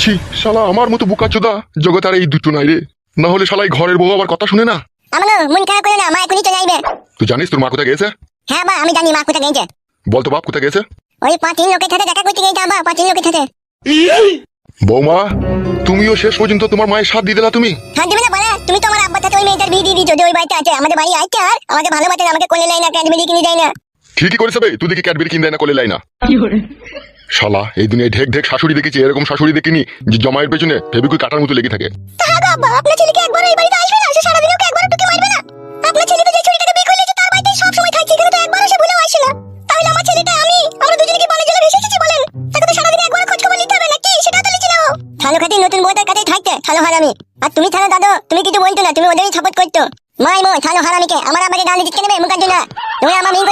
ছি, শালা আমার মতো বোকাচোদা জগৎ আর এই দুটো নাই রে। না হলে শালাই ঘরের বউ আবার কথা শুনে না। আমার মন খারাপ করে না, মা এখনই চলে আসবে। তুই জানিস তোর মা কোথায় গেছে? হ্যাঁ বা আমি জানি মা কোথায় গেছে। বল তো বাপ কোথায় গেছে? ওই 5-3 লোকের সাথে দেখা করতে গেছে বা 5-3 লোকের সাথে। বৌমা, তুমিও শেষ পর্যন্ত তোমার মায়ের সাথ দিয়ে দিলা তুমি। হ্যাঁ দিবে না বলে, তুমি তো আমার আব্বার সাথে ওই মেয়েটার বিয়ে দিয়ে দিয়েছো যে ওই বাড়িতে আছে, আমাদের বাড়ি আইছে আর আমাকে ভালোবাসে না, আমাকে কোলে লাই না, ক্যাডবেরি কিনে দেয় না। ঠিকই করেছে বে, তুই দেখি ক্যাডবেরি কিনে দেয় না, কোলে লাই না। শালা এই দুনিয়ায় ঢেক ঢেক শাশুড়ি দেখেছি, এরকম শাশুড়ি দেখিনি যে জমায়ের পেছনে ফেবিকুইক কাটার মতো লেগে থাকে। হ্যাঁ গো আব্বা, আপনার ছেলেকে একবার এই বাড়িতে আসবে না, সে সারাদিন ওকে একবার টুকি মারবে না। আপনার ছেলে তো যে ছুরিটাকে বিয়ে করলে তার বাড়িতে সব সময় থাকছে, এখানে তো একবারও সে ভুলেও আসে না। তাহলে আমার ছেলেটা আমরা দুজনে কি বানে জলে ভেসে এসেছি বলেন? তাকে তো সারাদিন একবার খোঁজ খবর নিতে হবে নাকি, সেটা তো লিখে নাও। থালো খাতি নতুন বউটার কাছেই থাকতে থালো হারামি। আর তুমি থানো দাদু, তুমি কিছু বলতো না, তুমি ওদেরই সাপোর্ট করতো। মাই মো থালো হারামিকে আমার আমাকে গান দিতে নেবে মুখার জন্য। তুমি আমার মেয়ে